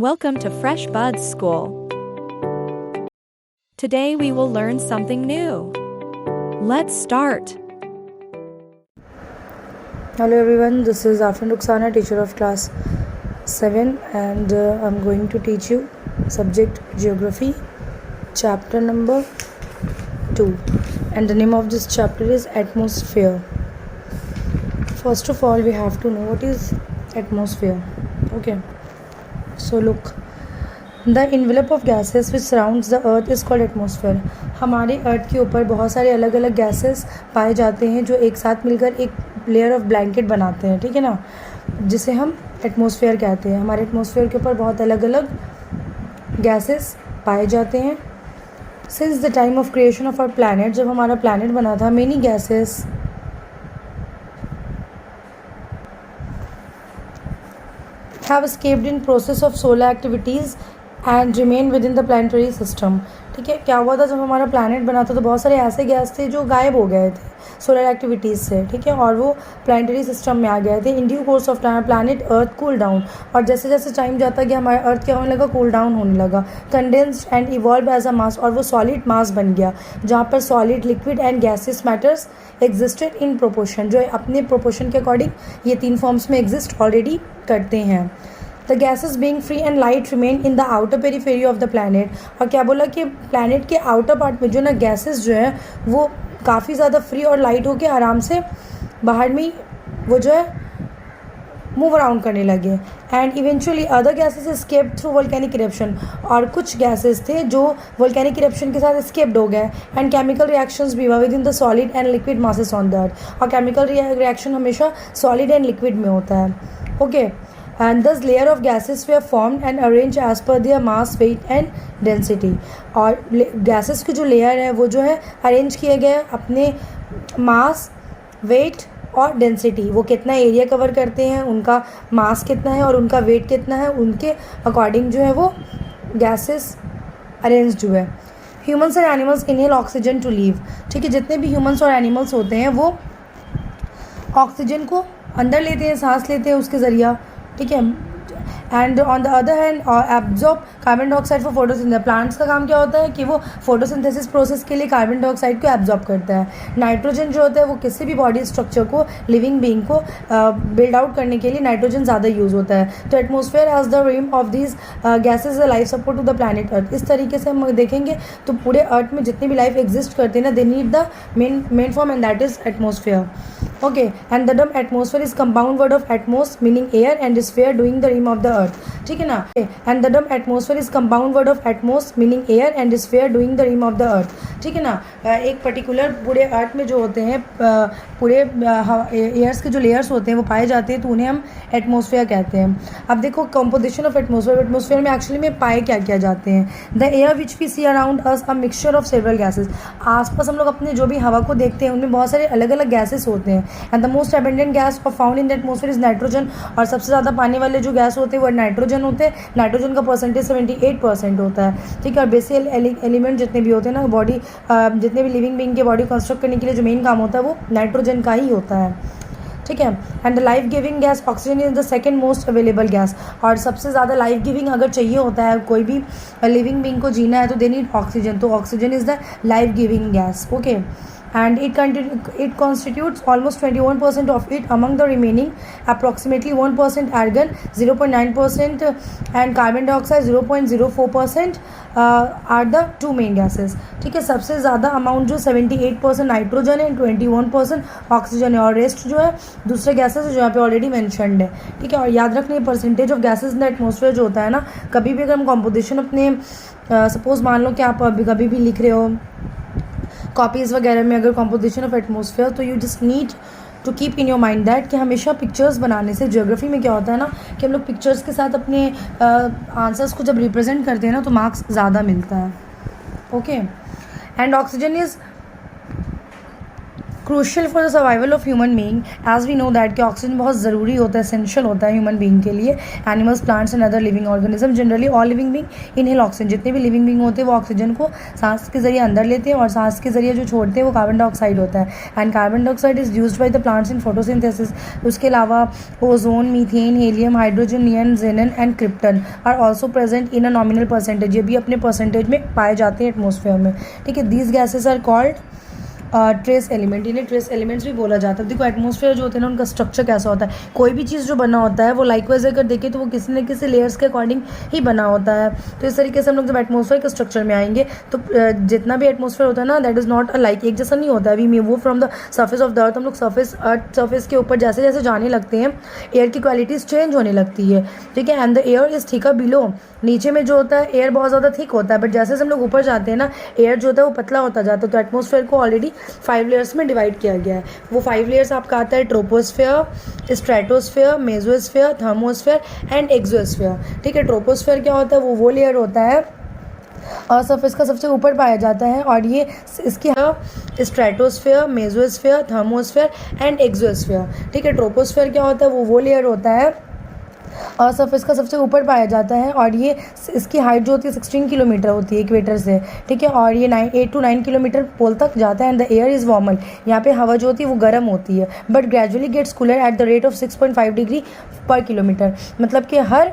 Welcome to Fresh Buds School. Today we will learn something new. Let's start. Hello everyone, this is Afrin Rukhsana, teacher of class 7 and I'm going to teach you subject Geography, chapter number 2, and the name of this chapter is Atmosphere. First of all, we have to know what is atmosphere. Okay, so look, the envelope of gases which surrounds the earth is called atmosphere. हमारे अर्थ के ऊपर बहुत सारे अलग अलग gases पाए जाते हैं जो एक साथ मिलकर एक लेयर ऑफ ब्लैंकेट बनाते हैं, ठीक है ना, जिसे हम एटमॉस्फेयर कहते हैं. हमारे एटमॉस्फेयर के ऊपर बहुत अलग अलग गैसेस पाए जाते हैं. Since the time of creation of our planet, जब हमारा प्लैनेट बना था, many gases have escaped in process of solar activities and remain within the planetary system. ठीक है, क्या हुआ था जब हमारा प्लैनेट बना था तो बहुत सारे ऐसे गैस थे जो गायब हो गए थे सोलर एक्टिविटीज़ से, ठीक है, और वो प्लानिटरी सिस्टम में आ गए थे. In due course of planet earth cool down, और जैसे जैसे टाइम जाता गया हमारा अर्थ क्या होने लगा, कूल डाउन होने लगा. Condensed and evolve as a mass, और वो सॉलिड मास बन गया जहाँ पर solid, liquid and gaseous matters existed in proportion, जो अपने प्रोपोर्शन के अकॉर्डिंग ये 3 फॉर्म्स में एग्जिस्ट ऑलरेडी करते हैं. The gases being free and light remain in the outer periphery of the planet. और क्या बोला कि प्लैनेट के आउटर पार्ट में जो ना गैसेस जो है वो काफ़ी ज़्यादा फ्री और लाइट होकर आराम से बाहर में वो जो है मूव अराउंड करने लगे. And eventually other gases escape through volcanic eruption, और कुछ गैसेस थे जो वोल्केनिक इरप्शन के साथ एस्केप्ड हो गए. एंड केमिकल रिएक्शंस भी with in the solid and liquid masses on the earth, और केमिकल रिएक्शन हमेशा सॉलिड एंड लिक्विड में होता है. Okay, and thus layer of gases were formed and arranged as per their mass, weight and density. और gases की जो layer है वो जो है अरेंज किए गए अपने मास, वेट और डेंसिटी, वो कितना एरिया कवर करते हैं, उनका मास कितना है और उनका वेट कितना है, उनके अकॉर्डिंग जो है वो गैसेस अरेंज हुए. Humans and animals inhale oxygen to live. ठीक है, जितने भी ह्यूमन्स और एनिमल्स होते हैं वो ऑक्सीजन को अंदर लेते हैं, सांस लेते हैं उसके ज़रिया, ठीक है. And on the other hand absorb carbon dioxide for photosynthesis. Plants का काम क्या होता है कि वो फोटोसिंथेसिस प्रोसेस के लिए कार्बन डाइऑक्साइड को एब्जॉर्ब करता है. नाइट्रोजन जो होता है वो किसी भी बॉडी स्ट्रक्चर को, लिविंग बीइंग को बिल्ड आउट करने के लिए नाइट्रोजन ज़्यादा यूज़ होता है. तो atmosphere as the rim of these gases life support to the planet Earth. इस तरीके से हम देखेंगे तो पूरे अर्थ में जितनी भी लाइफ एग्जिस्ट करती है ना, they need the main form and that is atmosphere. Okay, and the term atmosphere is compound word of atmos meaning air and sphere doing the rim of the earth. ठीक है ना. and the term atmosphere is compound word of atmos meaning air and sphere doing the rim of the earth. ठीक है ना. एक particular पूरे अर्थ में जो होते हैं पूरे एयर्स के जो लेयर्स होते हैं वो पाए जाते हैं तो उन्हें हम एटमॉस्फेयर कहते हैं. अब देखो कंपोजिशन ऑफ एटमॉस्फेयर. एटमॉस्फेयर में एक्चुअली में पाए क्या क्या जाते हैं. The air which we see around us a mixture of several gases. आसपास हम लोग अपने जो भी हवा को देखते हैं उनमें बहुत सारे अलग अलग गैसेस होते हैं. And the most abundant gas off found in the atmosphere is nitrogen. और सबसे ज़्यादा पाने वाले जो गैस होते हैं वो नाइट्रोजन होते हैं. नाइट्रोजन का परसेंटेज 78% होता है. ठीक है, और बेसिक एलिमेंट जितने भी होते हैं ना, बॉडी जितने भी लिविंग बीइंग के बॉडी कंस्ट्रक्ट करने के लिए जो मेन काम होता है वो नाइट्रोजन का ही होता है. ठीक है. And the life giving gas oxygen is the second most available gas. और सबसे ज़्यादा लाइफ गिविंग अगर चाहिए होता है, कोई भी लिविंग बीइंग को जीना है तो दे नीड ऑक्सीजन. तो oxygen is the life giving gas. Okay, and it constitutes almost 21% of it. Among the remaining, approximately 1% argon, 0.9% and carbon dioxide 0.04% are the two main gases. ठीक है, सबसे ज़्यादा amount जो 78% nitrogen है, 21% oxygen है, और rest जो है दूसरे गैसेज जो यहाँ पे ऑलरेडी मैंशनड है. ठीक है, और याद रखने percentage of gases in the atmosphere जो होता है ना, कभी भी अगर हम कॉम्पोजिशन अपने सपोज मान लो कि आप कभी भी लिख रहे हो कॉपीज़ वगैरह में अगर कॉम्पोजिशन ऑफ एटमॉस्फेयर, तो you just need to keep in your mind that कि हमेशा पिक्चर्स बनाने से, ज्योग्राफी में क्या होता है ना कि हम लोग पिक्चर्स के साथ अपने आंसर्स को जब रिप्रेजेंट करते हैं ना तो मार्क्स ज़्यादा मिलता है. Okay, and oxygen is crucial for the survival of human being, as we know that कि ऑक्सीजन बहुत ज़रूरी होता है, एसेंशियल होता है ह्यूमन बीइंग के लिए। Animals, plants and other living organism, generally all living being inhale oxygen, जितने भी लिविंग बीइंग होते हैं वो ऑक्सीजन को सांस के जरिए अंदर लेते हैं और सांस के जरिए जो छोड़ते हैं वो कार्बन डाइऑक्साइड होता है। And carbon dioxide is used by the plants in photosynthesis. उसके अलावा ozone, methane, helium, hydrogen, neon, xenon and krypton are also present in a nominal percentage, ये भी अपने परसेंटेज में पाए जाते हैं एटमोसफेयर में। ठीक है, these gases are called trace element, इन्हें ट्रेस एलिमेंट्स भी बोला जाता है। देखो एटमॉस्फेयर जो होते हैं ना उनका स्ट्रक्चर कैसा होता है, कोई भी चीज़ जो बना होता है वो लाइकवाइज अगर देखें तो वो किसी न किसी लेयर्स के अकॉर्डिंग ही बना होता है। तो इस तरीके से हम लोग जब एटमॉस्फेयर के स्ट्रक्चर में आएंगे तो जितना भी एटमॉस्फेयर होता है ना that is not a like, एक जैसा नहीं होता है। We may move from the surface of the earth, हम लोग सर्फेस के ऊपर जैसे जैसे जाने लगते हैं एयर की क्वालिटीज़ चेंज होने लगती है। ठीक है, and the air is thicker below, नीचे में जो होता है एयर बहुत ज़्यादा थिक होता है, बट जैसे जैसे हम लोग ऊपर जाते हैं ना एयर जो होता है वो पतला होता जाता है। तो एटमॉस्फेयर को ऑलरेडी 5 लेयर्स में डिवाइड किया गया है। वो 5 लेयर्स आपका आता है troposphere, stratosphere, mesosphere, thermosphere and exosphere. ठीक है, ट्रोपोस्फेयर क्या होता है, वो लेयर होता है और सरफेस का सबसे ऊपर पाया जाता है और ये इसकी stratosphere, mesosphere, thermosphere and exosphere. ठीक है, ट्रोपोस्फेयर क्या होता है, वो लेयर होता है और सरफेस का सबसे ऊपर पाया जाता है और ये इसकी हाइट जो होती है 16 किलोमीटर होती है इक्वेटर से। ठीक है, और ये 8 to 9 किलोमीटर पोल तक जाता है। And the air is warmer, यहाँ पे हवा जो होती है वो गर्म होती है, but gradually gets cooler at the rate of 6.5 degree per kilometre. मतलब कि हर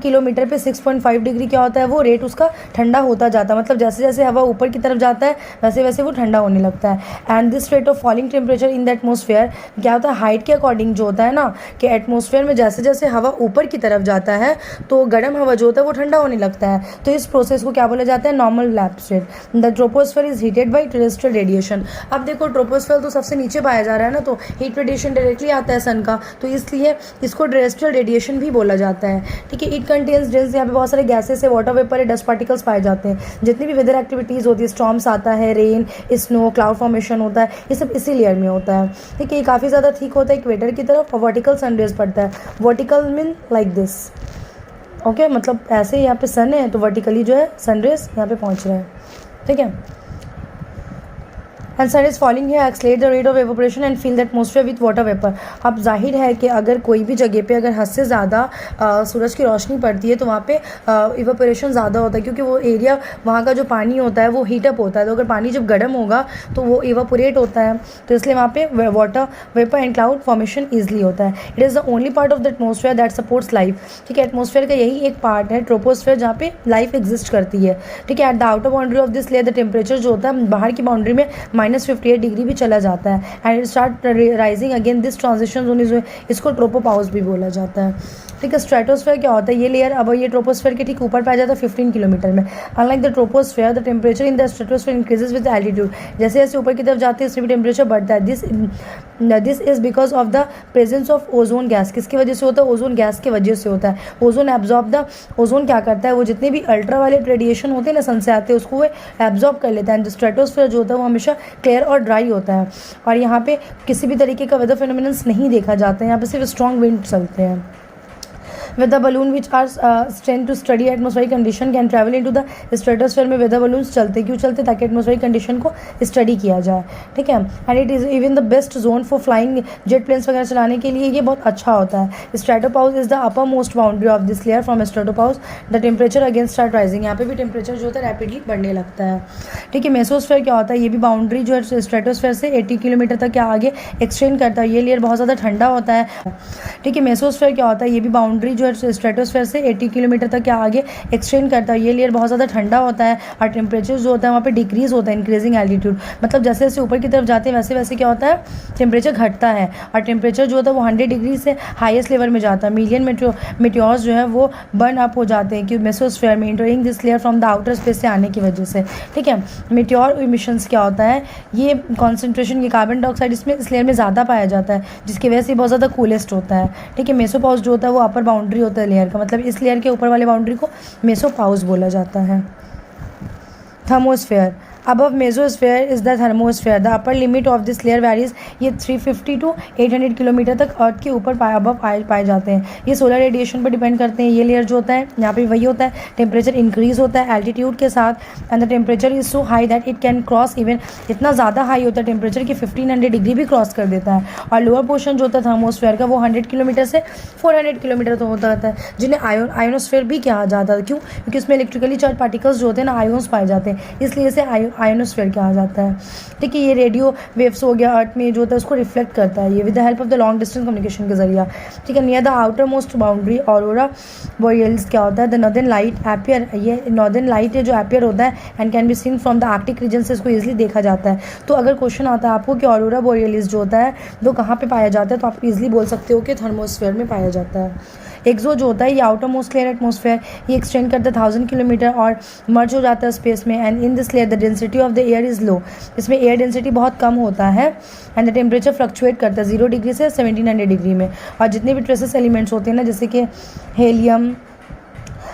किलोमीटर पे 6.5 डिग्री क्या होता है, वो रेट उसका ठंडा होता जाता है। मतलब जैसे जैसे हवा ऊपर की तरफ जाता है वैसे वैसे वो ठंडा होने लगता है। And this rate of falling temperature in the atmosphere क्या होता है, हाइट के अकॉर्डिंग जो होता है ना कि एटमोसफेयर में जैसे जैसे हवा ऊपर की तरफ जाता है तो गर्म हवा जो होता है वो ठंडा होने लगता है। तो इस प्रोसेस को क्या बोला जाता है, normal lapse rate. The troposphere is heated by terrestrial radiation. अब देखो ट्रोपोस्फेयर तो सबसे नीचे पाया जा रहा है ना, तो हीट रेडिएशन डायरेक्टली आता है सन का, तो इसलिए इसको टेरेस्ट्रियल रेडिएशन भी बोला जाता है। ठीक है, इट कंटेन्स डेंस, यहाँ पे बहुत सारे गैसेस है, वाटर वेपर है, डस्ट पार्टिकल्स पाए जाते हैं। जितनी भी वेदर एक्टिविटीज़ होती है, स्टॉर्म्स आता है, रेन, स्नो, क्लाउड फॉर्मेशन होता है, ये सब इसी लेयर में होता है। ठीक है, ये काफ़ी ज़्यादा थिक होता है इक्वेटर की तरफ और वर्टिकल सन रेज पड़ता है। Vertical mean like this, okay, मतलब ऐसे यहाँ पे सन है तो वर्टिकली जो है सन रेज यहाँ पे पहुँच रहा है। ठीक है, एंड सन इज फॉलिंग है, accelerate the rate of evaporation and fill the atmosphere with water vapour. अब जाहिर है कि अगर कोई भी जगह पे अगर हद से ज़्यादा सूरज की रोशनी पड़ती है तो वहाँ पे इवेपोरेशन ज़्यादा होता है, क्योंकि वो एरिया वहाँ का जो पानी होता है वो हीटअप होता है। तो अगर पानी जब गर्म होगा तो वो इवेपोरेट होता है, तो इसलिए वहाँ पे water vapour and cloud formation easily होता है। It is the only part of the atmosphere that supports life. ठीक है, एटमोसफेयर का यही एक पार्ट है ट्रोपोस्फेयर जहाँ पे लाइफ एग्जिस्ट करती है। ठीक है, at the outer boundary of this layer the temperature जो होता है बाहर की बाउंड्री में -58 डिग्री भी चला जाता है and it start rising again. This transition zone is, इसको ट्रोपोपाउस भी बोला जाता है। ठीक है, स्ट्रेटोस्फेयर क्या होता है, ये लेयर अब ये ट्रोपोस्फेयर के ठीक ऊपर पाया जाता है 15 किलोमीटर में। Unlike the troposphere the temperature in the stratosphere increases with altitude, जैसे जैसे ऊपर की तरफ जाते हैं इसमें भी टेम्परेचर बढ़ता है। This is because of the presence of ozone gas. किसकी वजह से होता है, ओजोन गैस की वजह से होता है। ओजोन एब्जॉर्ब द, ओजोन क्या करता है, वो जितने भी अल्ट्रावायलेट रेडिएशन होते हैं ना सन से आते हैं उसको वो एब्जॉर्ब कर लेता है। एंड स्ट्रेटोस्फेयर जो होता है वो हमेशा क्लियर और ड्राई होता है और यहाँ पे किसी भी तरीके का वेदर फिनोमिनल्स नहीं देखा जाता है, यहाँ पे सिर्फ स्ट्रॉन्ग विंड चलते हैं। Weather balloon which are sent to study atmospheric condition can travel into the stratosphere में weather balloons चलते क्यों चलते, ताकि atmospheric condition को स्टडी किया जाए। ठीक है, and it is even the best zone for flying jet planes वगैरह चलाने के लिए ये बहुत अच्छा होता है। Stratopause is the upper most boundary of this layer. From stratopause the temperature again start rising, यहाँ पे भी टेम्परेचर जो होता है रैपिडली बढ़ने लगता है। ठीक है, मेसोस्फेयर क्या होता है, ये भी बाउंड्री जो है स्ट्रेटोस्फेयर से 80 किलोमीटर तक या आगे एक्सटेंड करता है। ये लेयर बहुत ज़्यादा ठंडा होता है। ठीक है, मेसोस्फेयर क्या होता है, ये भी बाउंड्री जो है स्ट्रेटोस्फेयर से 80 किलोमीटर तक या आगे एक्सटेंड करता है। ये लेयर बहुत ज़्यादा ठंडा होता है और टेम्परेचर जो होता है वहाँ पे डिक्रीज़ होता है, इंक्रीजिंग एल्टीट्यूड। मतलब जैसे जैसे ऊपर की तरफ जाते हैं वैसे वैसे क्या होता है, टेम्परेचर घटता है और टेम्परेचर जो होता है वो 100 डिग्री से हाईएस्ट लेवल में जाता है। मिलियन मेटियोर्स जो है वो बर्न अप हो जाते हैं कि मेसोस्फेयर में entering this layer from the outer space से आने की वजह से। ठीक है, मेटियोर इमिशंस क्या होता है, ये कॉन्सेंट्रेशन, ये कार्बन डाइऑक्साइड इसमें इस लेयर में ज़्यादा पाया जाता है, जिसकी वजह से बहुत ज़्यादा कूलेस्ट होता है। ठीक है, मेसोपाउस जो होता है वो अपर बाउंड्री होता है लेयर का, मतलब इस लेयर के ऊपर वाले बाउंड्री को मेसोपाउस बोला जाता है। Thermosphere, above mesosphere is the thermosphere. The upper limit of this layer varies. ये 350 to 800 किलोमीटर तक अर्थ के ऊपर अबव पाए जाते हैं. ये सोलर रेडिएशन पर डिपेंड करते हैं. ये लेयर जो होता है यहाँ पे वही होता है. टेम्परेचर इंक्रीज होता है एल्टीट्यूड के साथ, and the temperature is so high that it can cross even, इतना ज़्यादा हाई होता है टेम्परेचर कि 1500 डिग्री भी क्रॉस कर देता है. और लोअर पोर्शन जो होता है थर्मोस्फेयर का वो 100 किलोमीटर से 400 किलोमीटर तो होता है, जिन्हें आयोनोस्फेयर भी कहा जाता है. क्यों? क्योंकि उसमें इलेक्ट्रिकली चार्ज पार्टिकल्स जो होते हैं ना, आयोन्स पाए जाते हैं, इसलिए इसे आयोनोस्फेयर कहा जाता है. ठीक है, ये रेडियो वेव्स हो गया अर्थ में जो होता है उसको रिफ्लेक्ट करता है ये with the help of the long distance communication के जरिए. ठीक है, near the outer most boundary aurora borealis क्या होता है, द नॉर्दर्न लाइट एपियर, ये नॉर्दर्न लाइट है जो एपियर होता है and can be seen from the Arctic region से इसको ईजिली देखा जाता है. तो अगर क्वेश्चन आता है आपको कि ऑरोरा बोरियलिस जो होता है वो कहाँ पे पाया जाता है, तो आप ईजिली बोल सकते हो कि थर्मोस्फेयर में पाया जाता है. एक्सो जो होता है ये आउटर मोस्ट लेयर एटमोस्फेयर, ये एक्सटेंड करता है 1000 किलोमीटर और मर्ज हो जाता है स्पेस में. And in this layer the density of the air is low, इसमें एयर डेंसिटी बहुत कम होता है. एंड द टेम्परेचर फ्लक्चुएट करता है 0 डिग्री से 1700 डिग्री में. और जितने भी ट्रेसेस एलिमेंट्स होते हैं ना, जैसे कि हेलियम,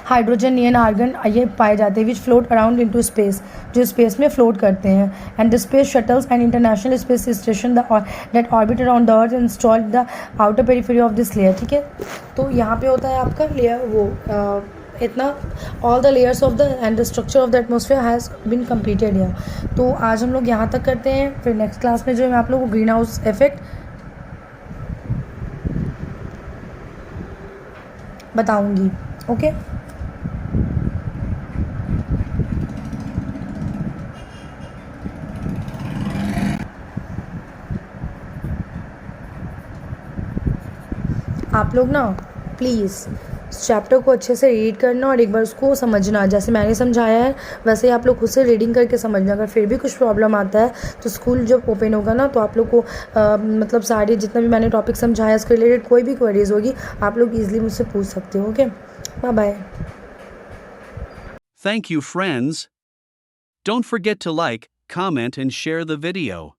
हाइड्रोजन, नियन, आर्गन, ये पाए जाते हैं विच फ्लोट अराउंड इनटू स्पेस, जो स्पेस में फ्लोट करते हैं. And the space shuttles and international space station that orbit around the earth install the outer periphery of this layer. ठीक है, तो यहाँ पे होता है आपका लेयर वो इतना all the layers of the and the structure of the atmosphere has been completed here. तो आज हम लोग यहाँ तक करते हैं, फिर नेक्स्ट क्लास में जो है मैं आप लोगों को ग्रीन हाउस इफेक्ट बताऊँगी. ओके, आप लोग ना प्लीज़ इस चैप्टर को अच्छे से रीड करना और एक बार उसको समझना. जैसे मैंने समझाया है वैसे ही आप लोग खुद से रीडिंग करके समझना. अगर फिर भी कुछ प्रॉब्लम आता है तो स्कूल जब ओपन होगा ना तो आप लोग को मतलब सारे जितना भी मैंने टॉपिक समझाया इसके रिलेटेड कोई भी क्वेरीज होगी आप लोग ईजिली मुझसे पूछ सकते हो. Okay, bye bye. Thank you, friends. Don't forget to like, comment, and share the video.